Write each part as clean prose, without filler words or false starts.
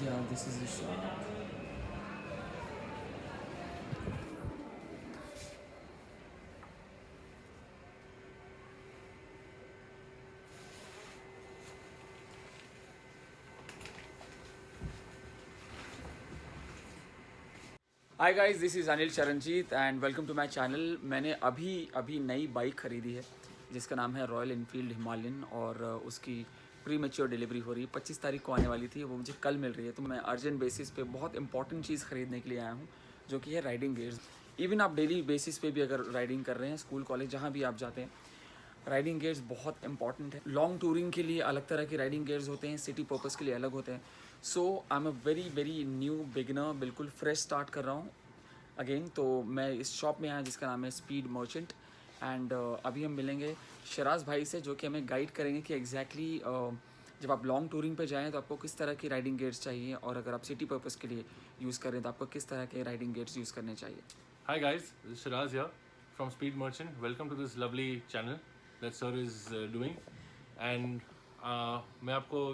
Yeah, this is the shop. Hi guys, this is Anil Charanjit and welcome to my channel. मैंने अभी अभी नई bike ख़रीदी है जिसका नाम है रॉयल इनफील्ड हिमालयन और उसकी प्री मेच्योर डिलीवरी हो रही है। 25 तारीख को आने वाली थी, वो मुझे कल मिल रही है। तो मैं अर्जेंट बेसिस पे बहुत इंपॉर्टेंट चीज़ ख़रीदने के लिए आया हूँ, जो कि है राइडिंग गियर्स। इवन आप डेली बेसिस पे भी अगर राइडिंग कर रहे हैं, स्कूल कॉलेज जहाँ भी आप जाते हैं, राइडिंग गियर्स बहुत इंपॉर्टेंट है। लॉन्ग टूरिंग के लिए अलग तरह के राइडिंग गियर्स होते हैं, सिटी पर्पस के लिए अलग होते हैं। So I am a very very new beginner, बिल्कुल फ्रेश स्टार्ट कर रहा हूँ अगेन। तो मैं इस शॉप में आया जिसका नाम है स्पीड मर्चेंट एंड अभी हम मिलेंगे शराज भाई से, जो कि हमें गाइड करेंगे कि एग्जैक्टली जब आप लॉन्ग टूरिंग पे जाएँ तो आपको किस तरह की राइडिंग गियर्स चाहिए, और अगर आप सिटी पर्पस के लिए यूज़ करें तो आपको किस तरह के राइडिंग गियर्स यूज़ करने चाहिए। Hi guys, this is Shiraz here from Speed Merchant. Welcome to this lovely channel that sir is doing. And मैं आपको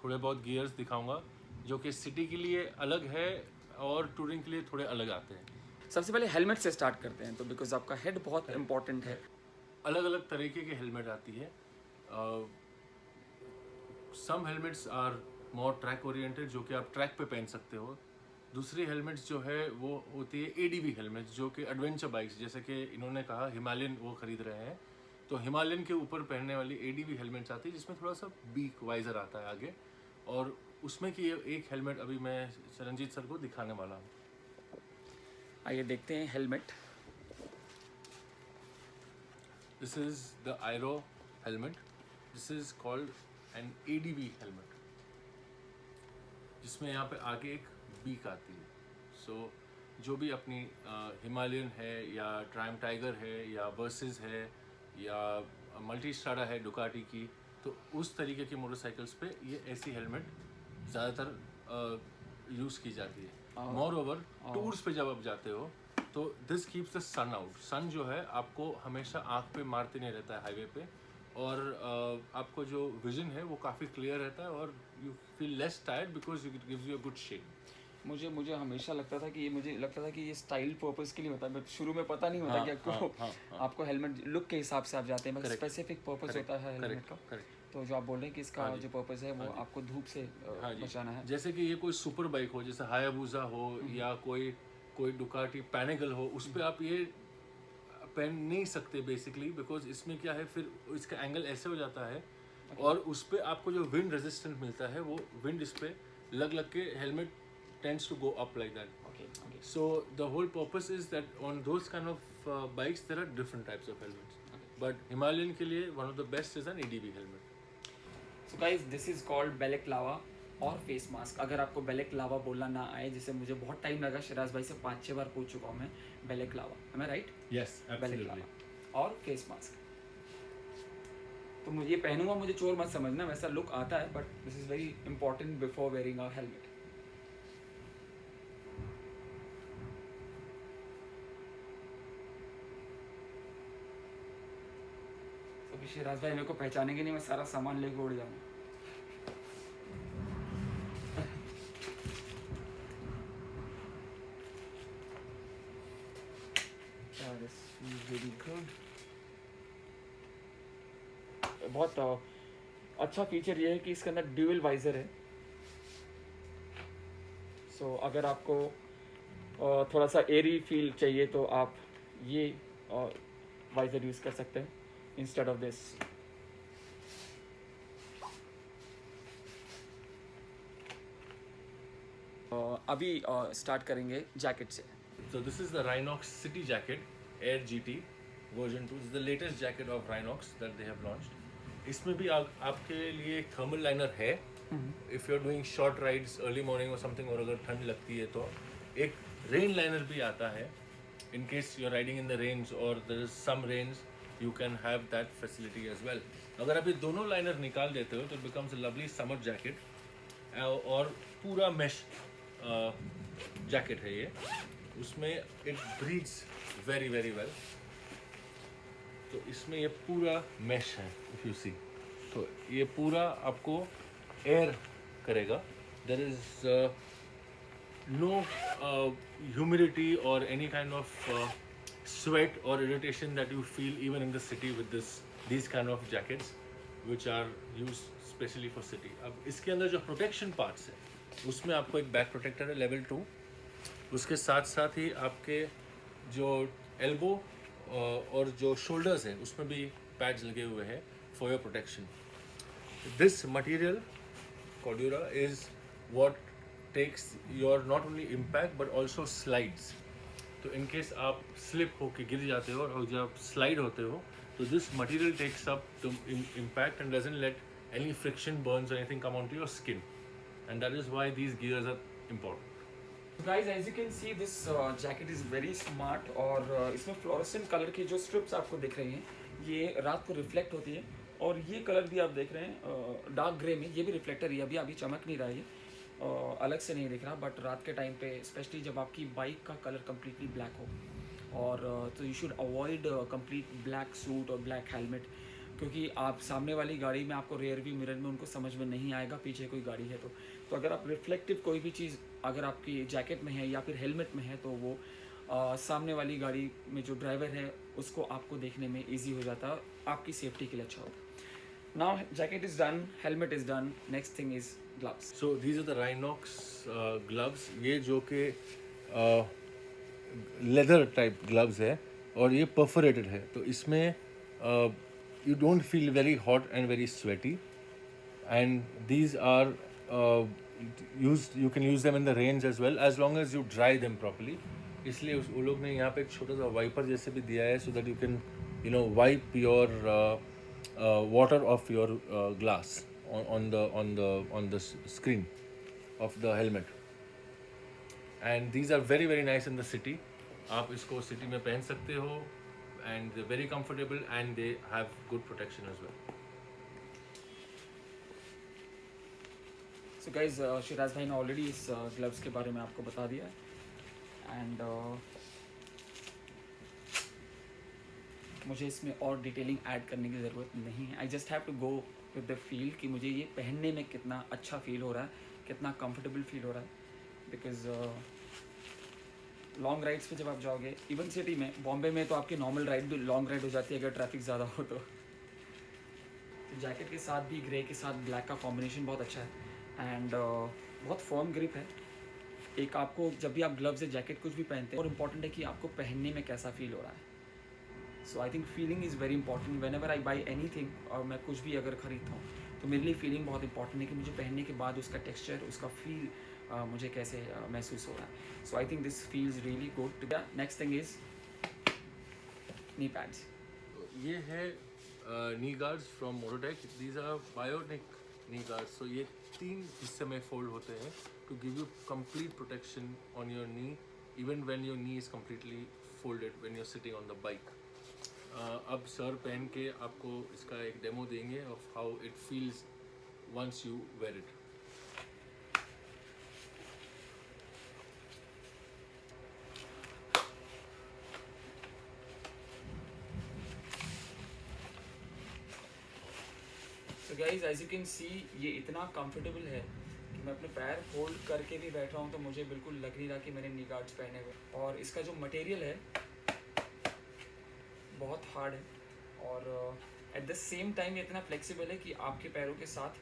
थोड़े बहुत गियर्स दिखाऊंगा जो कि सिटी के लिए अलग है और टूरिंग के लिए थोड़े अलग आते हैं। सबसे पहले हेलमेट से स्टार्ट करते हैं, तो बिकॉज आपका हेड बहुत इंपॉर्टेंट है। अलग अलग तरीके की हेलमेट आती है। Some helmets are more track oriented जो कि आप ट्रैक पे पहन सकते हो। दूसरी हेलमेट्स जो है वो होती है एडीवी हेलमेट्स जो कि एडवेंचर बाइक्स, जैसे कि इन्होंने कहा हिमालयन वो खरीद रहे हैं, तो हिमालयन के ऊपर पहनने वाली एडीवी हेलमेट्स आती है जिसमें थोड़ा सा बीक वाइजर आता है आगे। और उसमें की एक हेलमेट अभी मैं चरणजीत सर को दिखाने वाला हूँ। आइए देखते हैं helmet. This is the aero helmet. This is called an ADV helmet, जिसमें यहाँ पे आगे एक बीक आती है। सो जो भी अपनी हिमालयन है या ट्रायम्फ टाइगर है या वर्सेस है या मल्टी स्ट्राडा है डुकाटी की, तो उस तरीके की मोटरसाइकिल्स पे ये ऐसी हेलमेट ज़्यादातर यूज़ की जाती है। मोर ओवर टूर्स पे जब आप जाते हो तो this keeps the sun out. Sun जो है आपको हमेशा आँख पे मारते नहीं रहता है हाईवे पे, और आपको जो विजन है वो काफ़ी क्लियर रहता है और you feel less tired because it gives you a good shade. मुझे मुझे हमेशा लगता था कि ये स्टाइल पर्पस के लिए होता है, बट शुरू में पता नहीं होता हाँ, कि आपको हाँ, आपको हेलमेट लुक के हिसाब से आप जाते हैं, मगर स्पेसिफिक पर्पस होता है हेलमेट का। करेक्ट। तो जो आप बोल रहे हैं कि इसका जो पर्पस है वो आपको धूप से हाँ जी, बचाना है। जैसे कि ये कोई सुपर बाइक हो, जैसे हायाबुसा हो या कोई कोई डुकाटी पैनेगल हो, उस पर आप ये पहन नहीं सकते बेसिकली, बिकॉज इसमें क्या है फिर इसका एंगल ऐसे हो जाता है और उस पर आपको जो विंड रेजिस्टेंस मिलता है वो विंड इस पर लग लग के helmet tends to go up like that. Okay. So the whole purpose is that on those kind of bikes there are different types of helmets. But Himalayan के लिए one of the best is an ADV helmet. So guys, this is called balaclava और face mask. अगर आपको balaclava बोलना ना आए, जिसे मुझे बहुत टाइम लगा, शिराज भाई से 5-6 बार पूछ चुका हूँ मैं balaclava, am I right? Yes, absolutely. balaclava और फेस मास्क। तो मुझे ये पहनूंगा, मुझे चोर मत समझना, वैसा लुक आता है, but this is very important before wearing a helmet. तो शिराज भाई मेरे को पहचानेंगे नहीं, मैं सारा सामान लेके उड़ जाऊंगा। Very good. बहुत अच्छा फीचर ये है कि इसके अंदर ड्यूअल वाइजर है। सो अगर आपको थोड़ा सा एरी फील चाहिए तो आप ये वाइजर यूज़ कर सकते हैं इंस्टेड ऑफ दिस। अभी स्टार्ट करेंगे जैकेट से। So this is the Rhinox City Jacket Air GT version 2. This is the latest jacket of Rhinox that they have launched. इसमें भी आपके लिए एक थर्मल लाइनर है if you are doing short rides early morning और something, और अगर ठंड लगती है तो एक रेन लाइनर भी आता है in case you are riding in the rains और there is some rains, you can have that facility as well. अगर आप ये दोनों लाइनर निकाल देते हो तो it becomes a lovely summer jacket और पूरा मैश जैकेट है ये। उसमें it breathes very very well. तो इसमें ये पूरा मैश है, इफ यू सी, तो ये पूरा आपको एयर करेगा there is no humidity or any kind of sweat or irritation that you feel even in the city with these kind of jackets which are used specially for city. अब इसके अंदर जो protection parts है उसमें आपको एक back protector है level 2, उसके साथ साथ ही आपके जो एल्बो और जो शोल्डर्स हैं उसमें भी पैड्स लगे हुए हैं for your protection. This material Cordura is what takes your not only impact but also slides. तो in case आप slip होके गिर जाते हो और जब slide होते हो तो this material takes up the impact and doesn't let any friction burns or anything come onto your skin, and that is why these gears are important. Guys, as you can see, this jacket is very smart और इसमें fluorescent colour की जो strips आपको दिख रही हैं ये रात को रिफ्लेक्ट होती है और ये कलर भी आप देख रहे हैं डार्क ग्रे में, ये भी रिफ्लेक्टर ही अभी चमक नहीं रहा है ये अलग से नहीं दिख रहा, बट रात के टाइम पे स्पेशली जब आपकी बाइक का कलर कम्प्लीटली ब्लैक हो और तो you should avoid complete black suit और ब्लैक हेलमेट, क्योंकि आप सामने वाली गाड़ी में आपको रेयर व्यू मिरर में उनको समझ में नहीं आएगा पीछे कोई गाड़ी है तो अगर आप रिफ्लेक्टिव कोई भी चीज़ अगर आपकी जैकेट में है या फिर हेलमेट में है तो वो सामने वाली गाड़ी में जो ड्राइवर है उसको आपको देखने में ईजी हो जाता है, आपकी सेफ्टी के लिए अच्छा होता है. Now jacket is done, helmet is done. Next thing is gloves. So these are the Rhinox gloves. ये जो कि leather type gloves है और ये perforated है, तो इसमें you don't feel very hot and very sweaty, and these are used, you can use them in the rains as well as long as you dry them properly. इसलिए वो लोग ने यहाँ पे एक छोटा सा वाइपर जैसे भी दिया है so that you can wipe your water off your glass on the screen of the helmet. And these are very very nice in the city. आप इसको सिटी में पहन सकते हो and they're very comfortable and they have good protection as well. So guys, Siraj भाई ने already इस gloves के बारे में आपको बता दिया है एंड मुझे इसमें और डिटेलिंग ऐड करने की ज़रूरत नहीं है. I just have to go with the feel कि मुझे ये पहनने में कितना अच्छा फील हो रहा है, कितना कंफर्टेबल फील हो रहा है, बिकॉज लॉन्ग राइड्स पे जब आप जाओगे इवन सिटी में, बॉम्बे में तो आपकी नॉर्मल राइड भी लॉन्ग राइड हो जाती है अगर ट्रैफिक ज़्यादा हो तो जैकेट के साथ भी ग्रे के साथ ब्लैक का कॉम्बिनेशन बहुत अच्छा है एंड बहुत फर्म ग्रिप है. एक आपको जब भी आप ग्लव्स या जैकेट कुछ भी पहनते हैं और इम्पॉर्टेंट है कि आपको पहनने में कैसा फील हो रहा है. So I think feeling is very important whenever I buy anything, और मैं कुछ भी अगर ख़रीदता हूँ तो मेरे लिए फीलिंग बहुत इंपॉर्टेंट है कि मुझे पहनने के बाद उसका टेक्सचर, उसका फील मुझे कैसे महसूस हो रहा है. So I think this feels really good. Next thing is knee pads. ये है knee guards from Mototech. These are bionic knee guards. So ये 3 हिस्से में फोल्ड होते हैं to give you complete protection on your knee even when your knee is completely folded when you are sitting on the bike. अब sir पहन के आपको इसका एक डेमो देंगे of how it feels once you wear it. तो guys as you can see ये इतना कंफर्टेबल है कि मैं अपने पैर फोल्ड करके भी बैठ रहा हूँ तो मुझे बिल्कुल लग नहीं रहा कि मैंने नी गार्ड्स पहने हुए. और इसका जो मटेरियल है बहुत हार्ड है और एट द सेम टाइम ये इतना फ्लेक्सिबल है कि आपके पैरों के साथ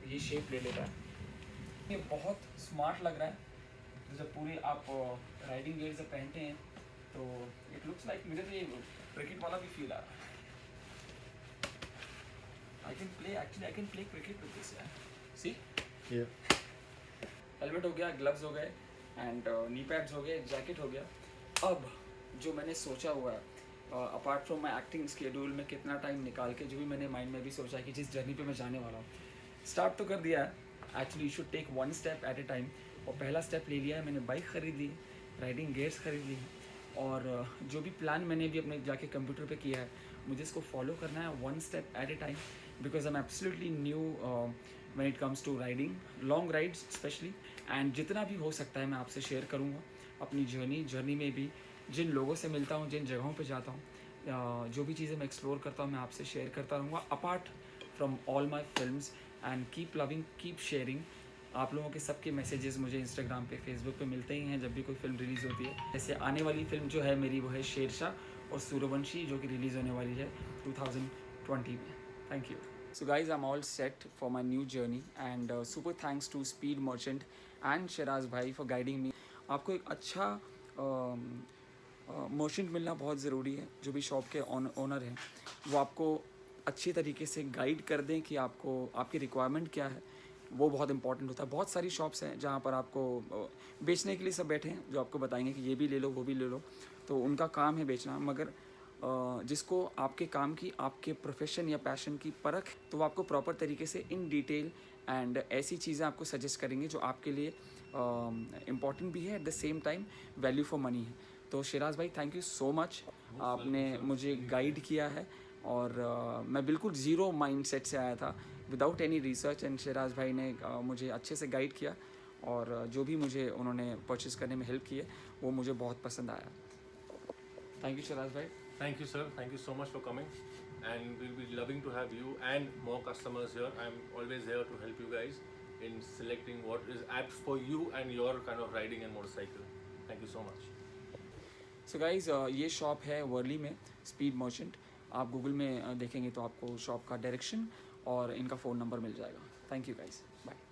ये शेप ले लेता है. ये बहुत स्मार्ट लग रहा है जब पूरे आप राइडिंग गेयर से पहनते हैं तो इट लुक्स लाइक मुझे तो ये क्रिकेट वाला भी फील आ रहा है. I can play cricket with this. See? Yeah. Helmet हो गया, ग्लव्स हो गए एंड नी पैड्स हो गए, जैकेट हो गया. अब जो मैंने सोचा हुआ है apart from my acting schedule में कितना टाइम निकाल के जो भी मैंने माइंड में भी सोचा है कि जिस जर्नी पे मैं जाने वाला हूँ, स्टार्ट तो कर दिया है. Actually you should take 1 step at a time. और पहला स्टेप ले लिया है मैंने, बाइक ख़रीद ली, राइडिंग गेयर्स ख़रीद ली और जो भी प्लान मैंने भी अपने जाके कंप्यूटर पे किया है मुझे इसको फॉलो करना है 1 step at a time. because I'm absolutely new when it comes to riding, long rides especially. and जितना भी हो सकता है मैं आपसे शेयर करूँगा अपनी जर्नी में भी, जिन लोगों से मिलता हूँ, जिन जगहों पे जाता हूँ, जो भी चीज़ें मैं एक्सप्लोर करता हूँ मैं आपसे शेयर करता रहूँगा apart from all my films. And keep loving, keep sharing आप लोगों के सबके मैसेजेस मुझे इंस्टाग्राम पे फेसबुक पे मिलते ही हैं जब भी कोई फिल्म रिलीज़ होती है। जैसे आने वाली फिल्म जो है मेरी वो है शेरशाह और सूर्यवंशी जो कि रिलीज़ होने वाली है 2020 में। Thank you. So guys, I'm all set for my new journey and super thanks to Speed Merchant and Shiraz भाई for guiding me. आपको एक अच्छा मर्चेंट मिलना बहुत ज़रूरी है। जो भी शॉप के ओनर हैं वो आपको अच्छी तरीके से गाइड कर दें कि आपको आपकी रिक्वायरमेंट क्या है, वो बहुत इंपॉर्टेंट होता है। बहुत सारी शॉप्स हैं जहाँ पर आपको बेचने के लिए सब बैठे हैं जो आपको बताएंगे कि ये भी ले लो वो भी ले लो, तो उनका काम है बेचना। मगर जिसको आपके काम की, आपके प्रोफेशन या पैशन की परख, तो वो आपको प्रॉपर तरीके से इन डिटेल एंड ऐसी चीज़ें आपको सजेस्ट करेंगे जो आपके लिए इम्पॉर्टेंट भी है, at the same time value for money है। तो शिराज भाई थैंक यू सो मच, आपने मुझे गाइड किया है और मैं बिल्कुल ज़ीरो माइंडसेट से आया था without any research, and Siraj भाई ने मुझे अच्छे से गाइड किया और जो भी मुझे उन्होंने परचेज़ करने में हेल्प की है वो मुझे बहुत पसंद आया। थैंक यू शिराज भाई। Thank you, sir. Thank you so much for coming. And we'll be loving to have you and more customers here. I'm always here to help you guys in selecting what is apt for you and your kind of riding and motorcycle. Thank you so much. So guys ये shop है वर्ली में, speed merchant. आप Google में देखेंगे तो आपको shop का direction और इनका फ़ोन नंबर मिल जाएगा। Thank you guys, bye.